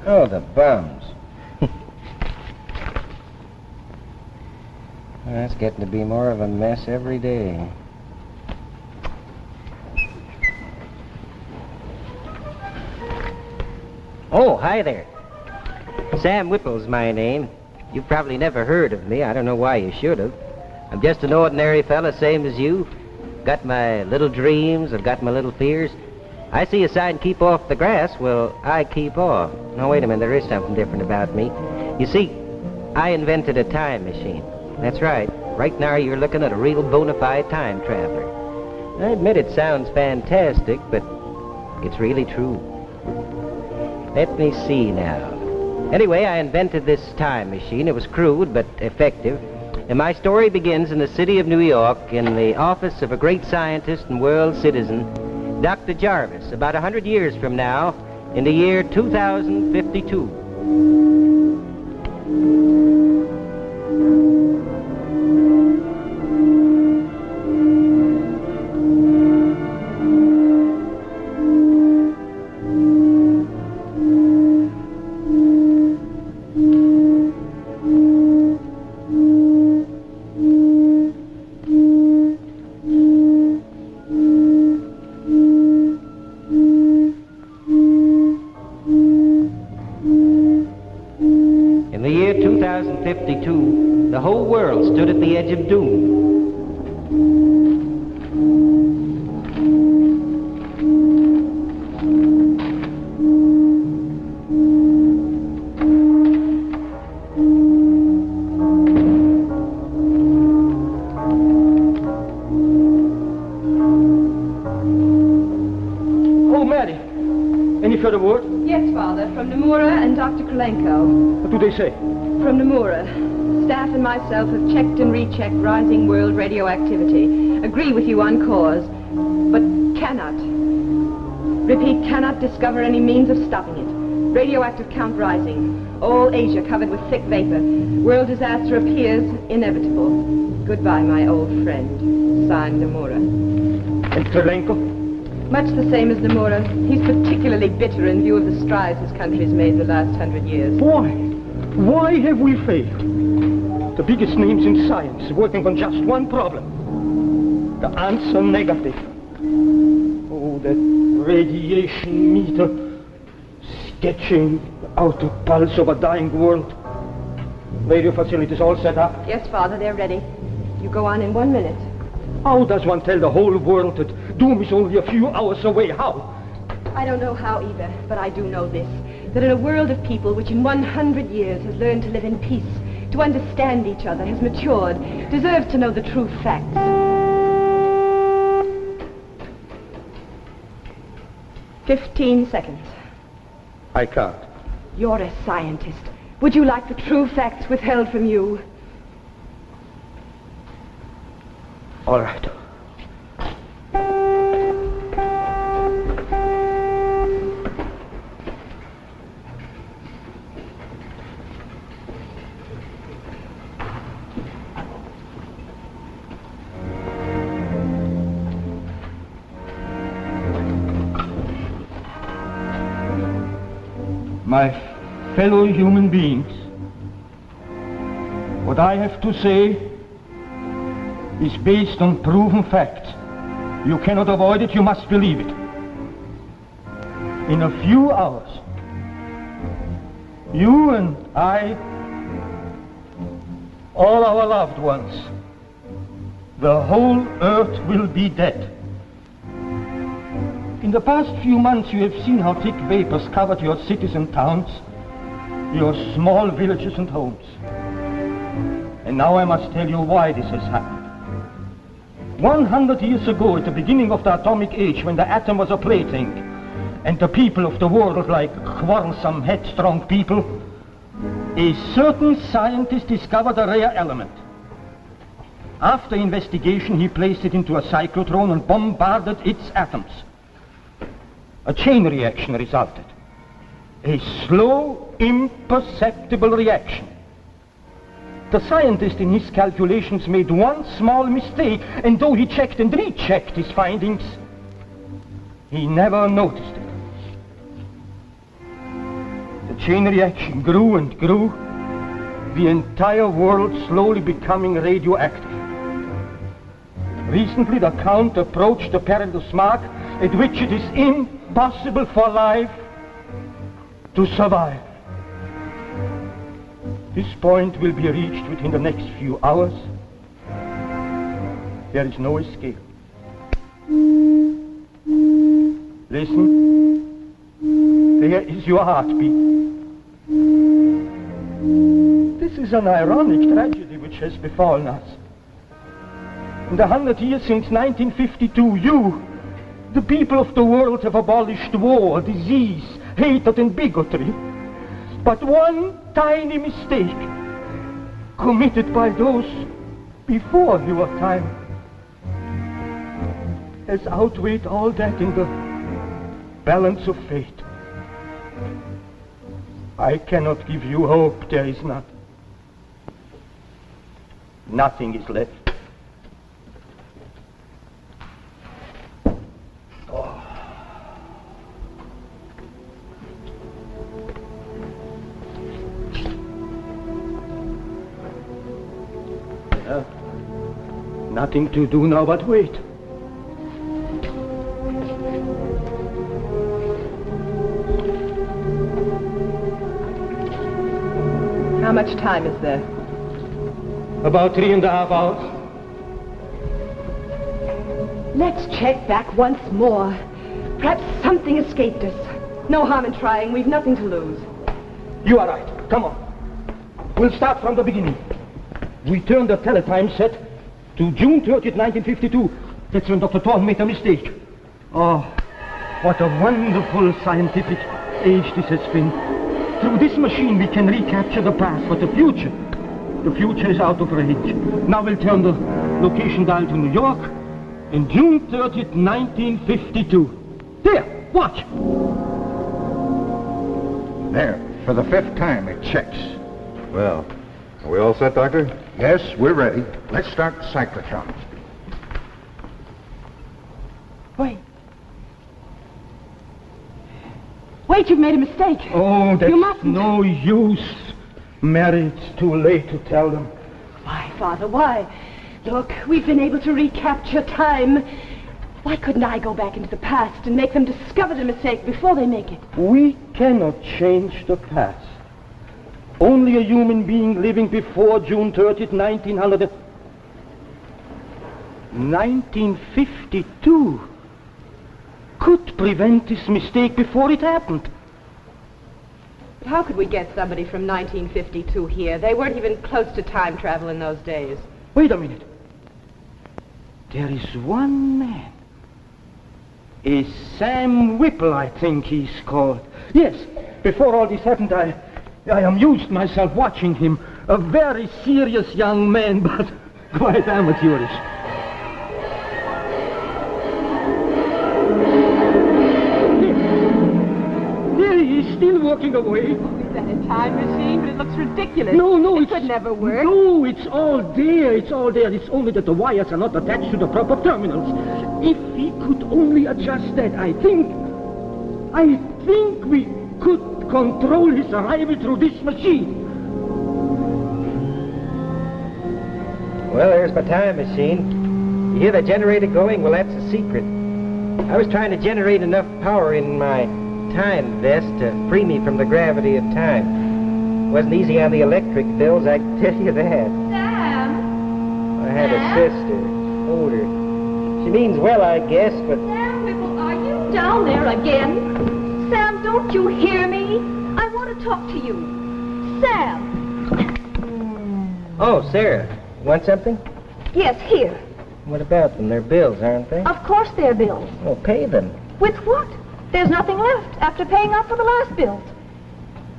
Oh, the bums. That's getting to be more of a mess every day. Oh, hi there. Sam Whipple's my name. You've probably never heard of me. I don't know why you should have. I'm just an ordinary fella, same as you. Got my little dreams, I've got my little fears. I see a sign, keep off the grass. Well, I keep off. No, wait a minute, there is something different about me. You see, I invented a time machine. That's right. Right now you're looking at a real bona fide time traveler. I admit it sounds fantastic, but it's really true. Let me see now. Anyway, I invented this time machine. It was crude, but effective. And my story begins in the city of New York, in the office of a great scientist and world citizen, Dr. Jarvis, about 100 years from now, in the year 2052. The whole world stood at the edge of doom. Oh, Mary, any further word? Yes, Father, from Nomura and Dr. Krolenko. What do they say? From Nomura. Staff and myself have checked and rechecked rising world radioactivity. Agree with you on cause, but cannot, repeat, cannot discover any means of stopping it. Radioactive count rising. All Asia covered with thick vapor. World disaster appears inevitable. Goodbye, my old friend. Signed, Nomura. And Krolenko? Much the same as Nomura. He's particularly bitter in view of the strides his country's made the last 100 years. Why? Why have we failed? The biggest names in science working on just one problem. The answer negative. Oh, that radiation meter sketching out the pulse of a dying world. Radio facilities all set up? Yes, Father, they're ready. You go on in 1 minute. How does one tell the whole world that doom is only a few hours away? How? I don't know how either, but I do know this. That in a world of people which in 100 years has learned to live in peace, to understand each other, has matured, deserves to know the true facts. "15 seconds. I can't. You're a scientist. Would you like the true facts withheld from you? All right. My fellow human beings, what I have to say is based on proven facts. You cannot avoid it, you must believe it. In a few hours, you and I, all our loved ones, the whole earth will be dead. In the past few months, you have seen how thick vapors covered your cities and towns, your small villages and homes. And now I must tell you why this has happened. 100 years ago, at the beginning of the atomic age, when the atom was a plaything, and the people of the world, like quarrelsome, headstrong people, a certain scientist discovered a rare element. After investigation, he placed it into a cyclotron and bombarded its atoms. A chain reaction resulted. A slow, imperceptible reaction. The scientist in his calculations made one small mistake, and though he checked and rechecked his findings, he never noticed it. The The chain reaction grew and grew, the entire world slowly becoming radioactive. Recently, the Count approached the perilous mark at which it is impossible for life to survive. This point will be reached within the next few hours. There is no escape. Listen. There is your heartbeat. This is an ironic tragedy which has befallen us. In the 100 years since 1952, you, the people of the world, have abolished war, disease, hatred, and bigotry. But one tiny mistake, committed by those before your time, has outweighed all that in the balance of fate. I cannot give you hope. There is none. Nothing is left. Nothing to do now but wait. How much time is there? About 3.5 hours. Let's check back once more. Perhaps something escaped us. No harm in trying. We've nothing to lose. You are right. Come on. We'll start from the beginning. We turn the teletime set to June 30th, 1952. That's when Dr. Thorne made a mistake. Oh, what a wonderful scientific age this has been. Through this machine we can recapture the past, but the future is out of range. Now we'll turn the location dial to New York in June 30th, 1952. There, watch. There, for the 5th time it checks. Well, are we all set, Doctor? Yes, we're ready. Let's start the cyclotron. Wait, you've made a mistake. Oh, that's You mustn't. no use. Mary, it's too late to tell them. Why, Father, why? Look, we've been able to recapture time. Why couldn't I go back into the past and make them discover the mistake before they make it? We cannot change the past. Only a human being living before June 30th, 1952 could prevent this mistake before it happened. But how could we get somebody from 1952 here? They weren't even close to time travel in those days. Wait a minute. There is one man. A Sam Whipple, I think he's called. Yes, before all this happened, I amused myself watching him. A very serious young man, but quite amateurish. There he is, still working away. Is that a time machine? But it looks ridiculous. No, it could never work. No, it's all there. It's only that the wires are not attached to the proper terminals. If he could only adjust that, I think we could control his arrival through this machine. Well, there's my time machine. You hear the generator going? Well, that's a secret. I was trying to generate enough power in my time vest to free me from the gravity of time. Wasn't easy on the electric bills, I can tell you that. Sam? I had a sister, older. She means well, I guess, but... Sam Whipple, are you down there again? Sam, don't you hear me? I want to talk to you. Sam! Oh, Sarah, you want something? Yes, here. What about them? They're bills, aren't they? Of course they're bills. Well, pay them. With what? There's nothing left after paying up for the last bills.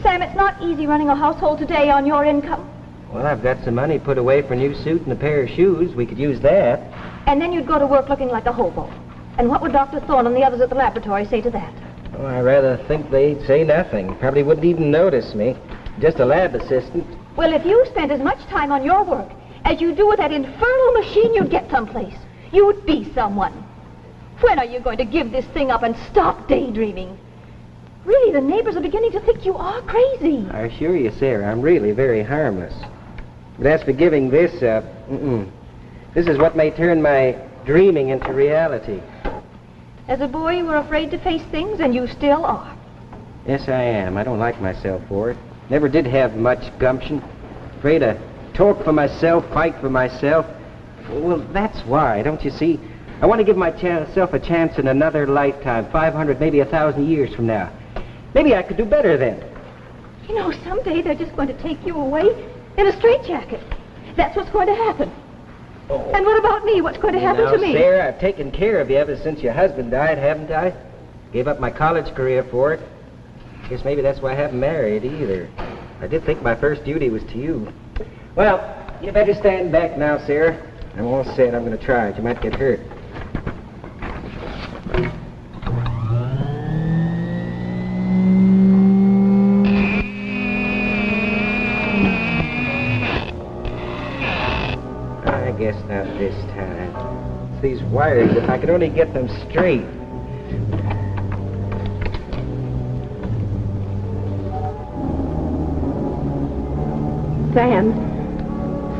Sam, it's not easy running a household today on your income. Well, I've got some money put away for a new suit and a pair of shoes. We could use that. And then you'd go to work looking like a hobo. And what would Dr. Thorne and the others at the laboratory say to that? Oh, I rather think they'd say nothing. Probably wouldn't even notice me. Just a lab assistant. Well, if you spent as much time on your work as you do with that infernal machine, you'd get someplace. You'd be someone. When are you going to give this thing up and stop daydreaming? Really, the neighbors are beginning to think you are crazy. I assure you, Sarah, I'm really very harmless. But as for giving this up, this is what may turn my dreaming into reality. As a boy, you were afraid to face things, and you still are. Yes, I am. I don't like myself for it. Never did have much gumption. Afraid to talk for myself, fight for myself. Well, that's why, don't you see? I want to give myself a chance in another lifetime, 500, maybe 1,000 years from now. Maybe I could do better then. You know, someday they're just going to take you away in a straitjacket. That's what's going to happen. Oh. And what about me? What's going to happen to me? Sarah, I've taken care of you ever since your husband died, haven't I? Gave up my college career for it. Guess maybe that's why I haven't married either. I did think my first duty was to you. Well, you better stand back now, Sarah. I'm all set. I'm going to try it. You might get hurt. I guess not this time. It's these wires. If I could only get them straight.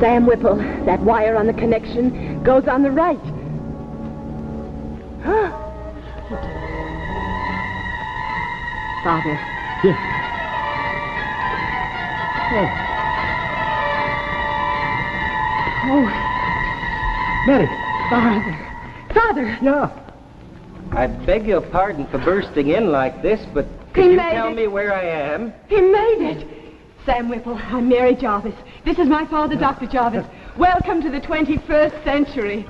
Sam Whipple, that wire on the connection goes on the right. Father. Yeah. Oh, Mary. Father. Yeah. I beg your pardon for bursting in like this, but He could you made tell it. me where I am? He made it. Sam Whipple, I'm Mary Jarvis. This is my father, Dr. Jarvis. Welcome to the 21st century.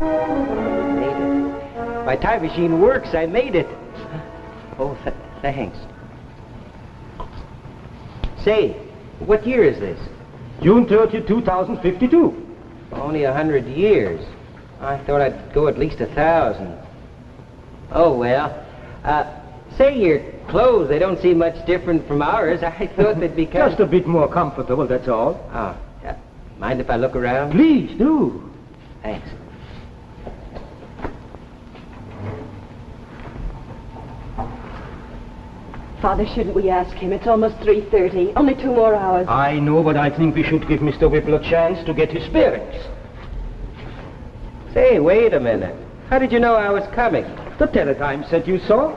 Made it. My time machine works. I made it. Oh, thanks. Say, what year is this? June 30, 2052. Only 100 years. I thought I'd go at least 1,000. Oh, well. Say, your clothes, they don't seem much different from ours. I thought they'd be kind Just a bit more comfortable, that's all. Oh, mind if I look around? Please do. Thanks. Father, shouldn't we ask him? It's almost 3:30. Only 2 more hours. I know, but I think we should give Mr. Whipple a chance to get his bearings. Say, wait a minute. How did you know I was coming? The teletype said you saw.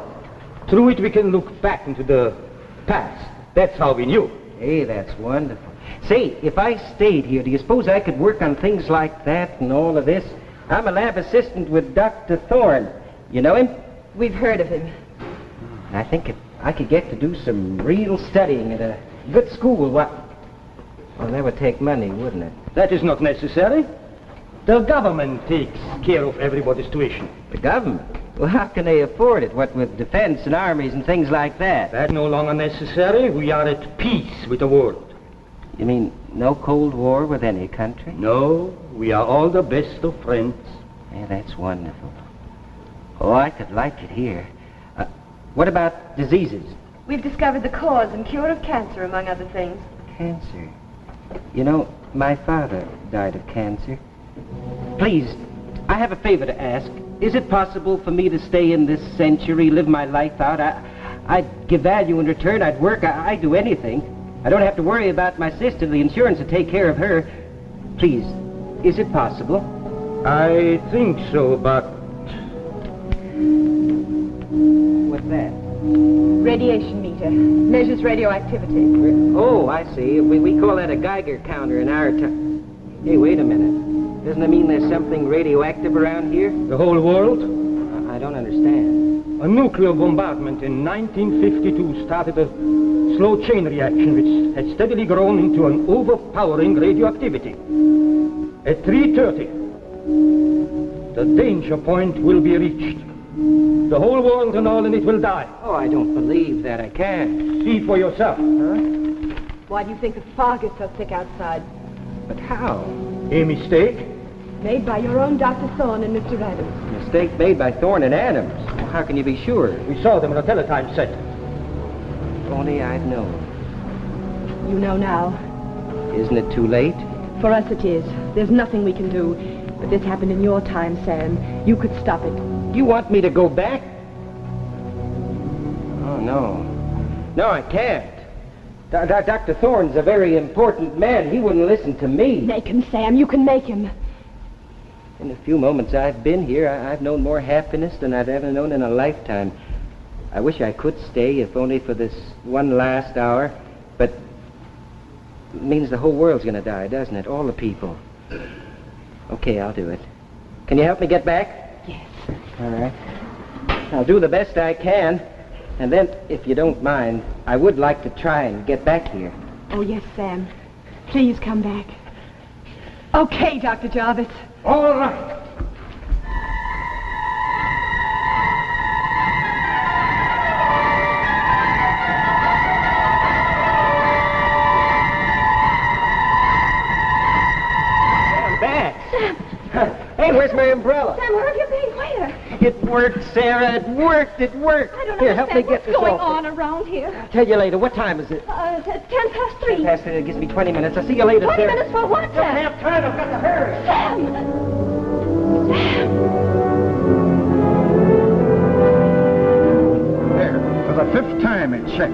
Through it we can look back into the past. That's how we knew. Hey, that's wonderful. Say, if I stayed here, do you suppose I could work on things like that and all of this? I'm a lab assistant with Dr. Thorne. You know him? We've heard of him. I think if I could get to do some real studying at a good school, well, that would take money, wouldn't it? That is not necessary. The government takes care of everybody's tuition. The government? Well, how can they afford it? What with defense and armies and things like that? That's no longer necessary. We are at peace with the world. You mean no Cold War with any country? No, we are all the best of friends. Yeah, that's wonderful. Oh, I could like it here. What about diseases? We've discovered the cause and cure of cancer, among other things. Cancer. You know, my father died of cancer. Please, I have a favor to ask. Is it possible for me to stay in this century, live my life out? I'd give value in return. I'd work. I'd do anything. I don't have to worry about my sister. The insurance will take care of her. Please, is it possible? I think so, but... What's that? Radiation meter. Measures radioactivity. Oh, I see. We call that a Geiger counter in our time. Hey, wait a minute. Doesn't that mean there's something radioactive around here? The whole world? I don't understand. A nuclear bombardment in 1952 started a slow chain reaction which has steadily grown into an overpowering radioactivity. At 3:30, the danger point will be reached. The whole world and all in it will die. Oh, I don't believe that. I can't. See for yourself. Why do you think the fog is so thick outside? But how? A mistake? Made by your own Dr. Thorne and Mr. Adams. Mistake made by Thorne and Adams. Well, how can you be sure? We saw them on a teletype set. If only I'd known. You know now. Isn't it too late? For us it is. There's nothing we can do. But this happened in your time, Sam. You could stop it. You want me to go back? Oh, no. No, I can't. Dr. Thorne's a very important man. He wouldn't listen to me. Make him, Sam. You can make him. In the few moments I've been here, I've known more happiness than I've ever known in a lifetime. I wish I could stay, if only for this one last hour. But it means the whole world's going to die, doesn't it? All the people. Okay, I'll do it. Can you help me get back? Yes. All right. I'll do the best I can. And then, if you don't mind, I would like to try and get back here. Oh, yes, Sam. Please come back. Okay, Dr. Jarvis. All right. I'm back. Sam. Hey, where's my umbrella? Sam, where have you been? Where? It worked, Sarah. It worked. It worked. I don't Here, help me understand get what's this going off. on around here. I'll tell you later. What time is it? It's 10 past 3. Past it. It gives me 20 minutes. I'll see you later, 20 Sarah. minutes for what, Don't Sam? have time. I've got to hurry. Sam! There, for the 5th time it checks.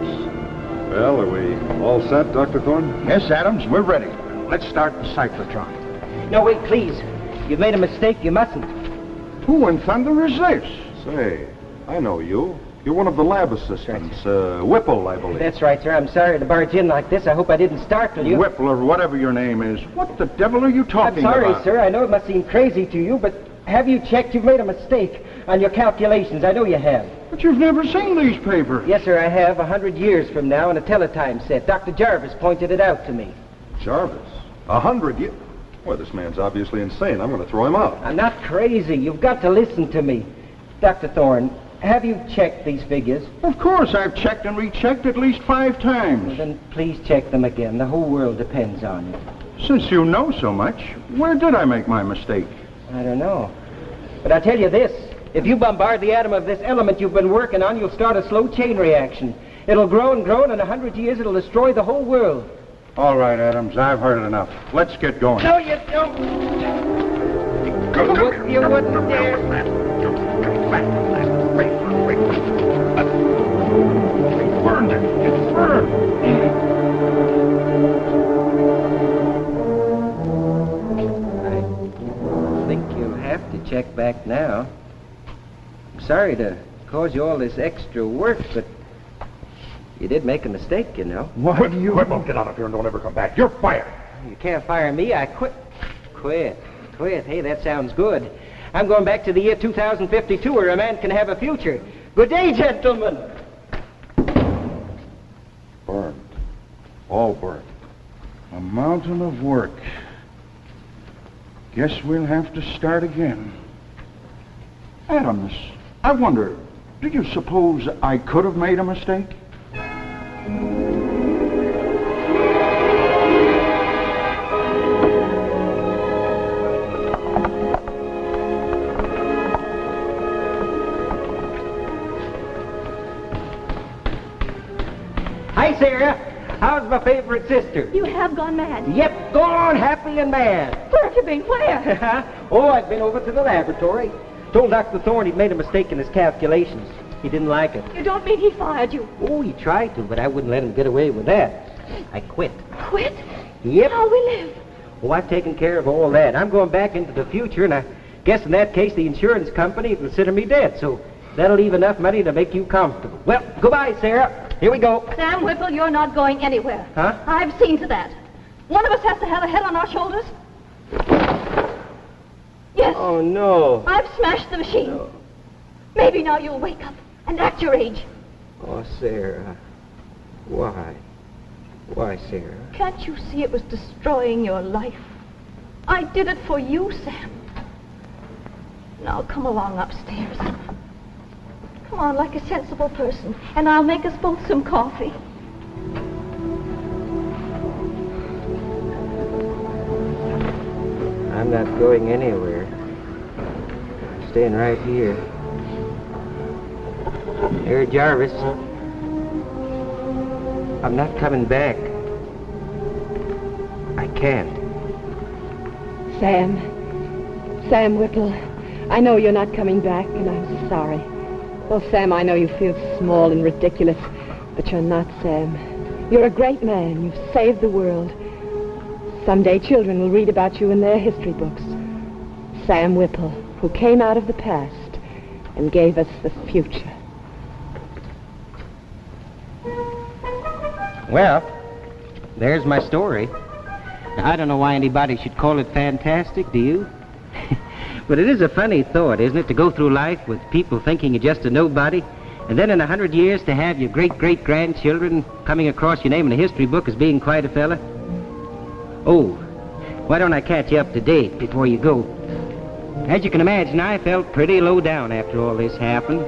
Well, are we all set, Dr. Thorne? Yes, Adams, we're ready. Let's start the cyclotron. No, wait, please. You've made a mistake. You mustn't. Who in thunder is this? Say, I know you. You're one of the lab assistants. Whipple, I believe. That's right, sir. I'm sorry to barge in like this. I hope I didn't startle you. Whipple or whatever your name is. What the devil are you I'm talking sorry, about? sir. I know it must seem crazy to you, but have you checked? You've made a mistake on your calculations. I know you have. But you've never seen these papers. Yes, sir, I have. 100 years from now on a teletime set. Dr. Jarvis pointed it out to me. Jarvis. 100 years. Well, this man's obviously insane. I'm going to throw him out. I'm not crazy. You've got to listen to me. Dr. Thorne, have you checked these figures? Of course, I've checked and rechecked at least 5 Well, times. then please check them again. The whole world depends on it. Since you know so much, where did I make my mistake? I don't know. But I tell you this. If you bombard the atom of this element you've been working on, you'll start a slow chain reaction. It'll grow and grow, and in 100 years it'll destroy the whole world. All right, Adams, I've heard it enough. Let's get going. No, you don't. You wouldn't dare. Burned it. It's burned. I think you'll have to check back now. I'm sorry to cause you all this extra work, but you did make a mistake, you know. What do you... Whipple, get out of here and don't ever come back. You're fired. You can't fire me. I quit. Quit. Hey, that sounds good. I'm going back to the year 2052 where a man can have a future. Good day, gentlemen. Burned. All burned. A mountain of work. Guess we'll have to start again. Adams, I wonder, do you suppose I could have made a mistake? Hi, Sarah. How's my favorite sister? You have gone mad. Yep, gone happy and mad. Where have you been? Where? Oh, I've been over to the laboratory. Told Dr. Thorne he'd made a mistake in his calculations. He didn't like it. You don't mean he fired you? Oh, he tried to, but I wouldn't let him get away with that. I quit. Quit? Yep. How we live? Oh, I've taken care of all that. I'm going back into the future, and I guess in that case the insurance company will consider me dead, so that'll leave enough money to make you comfortable. Well, goodbye, Sarah. Here we go. Sam Whipple, you're not going anywhere. Huh? I've seen to that. One of us has to have a head on our shoulders. Yes. Oh, no. I've smashed the machine. No. Maybe now you'll wake up and act your age. Oh, Sarah. Why? Why, Sarah? Can't you see it was destroying your life? I did it for you, Sam. Now come along upstairs. Come on like a sensible person, and I'll make us both some coffee. I'm not going anywhere. I'm staying right here. Here, Jarvis. I'm not coming back. can't. Sam Whipple, I know you're not coming back, and I'm sorry. Oh, Sam, I know you feel small and ridiculous, but you're not, Sam. You're a great man. You've saved the world. Someday children will read about you in their history books. Sam Whipple, who came out of the past and gave us the future. Well, there's my story. Now, I don't know why anybody should call it fantastic, do you? But it is a funny thought, isn't it, to go through life with people thinking you're just a nobody, and then in 100 years to have your great-great-grandchildren coming across your name in a history book as being quite a fella? Oh, why don't I catch you up to date before you go? As you can imagine, I felt pretty low down after all this happened.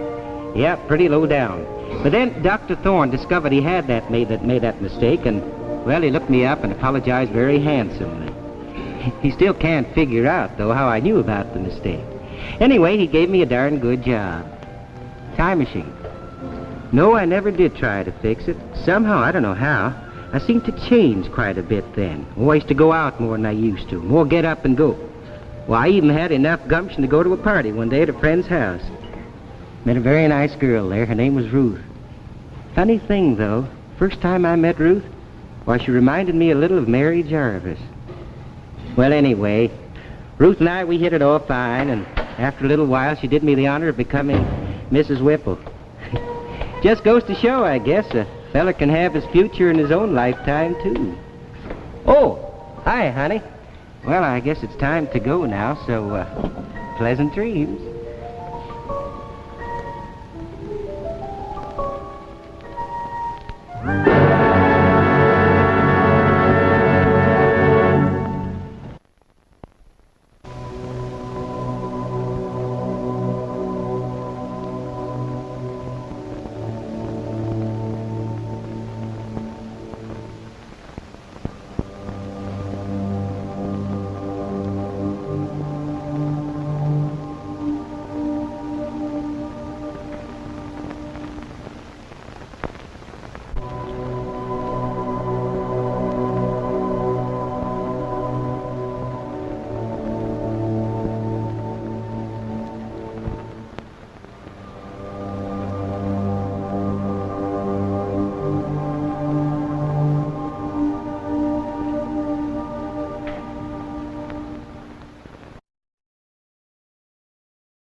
Yeah, pretty low down. But then Dr. Thorne discovered he had made that mistake, and, well, he looked me up and apologized very handsomely. He still can't figure out, though, how I knew about the mistake. Anyway, he gave me a darn good job. Time machine. No, I never did try to fix it. Somehow, I don't know how, I seemed to change quite a bit then. Oh, I used to go out more than I used to. More get up and go. Well, I even had enough gumption to go to a party one day at a friend's house. Met a very nice girl there. Her name was Ruth. Funny thing, though, first time I met Ruth, why, she reminded me a little of Mary Jarvis. Well, anyway, Ruth and I, we hit it all fine, and after a little while, she did me the honor of becoming Mrs. Whipple. Just goes to show, I guess, a fella can have his future in his own lifetime, too. Oh, hi, honey. Well, I guess it's time to go now, so pleasant dreams.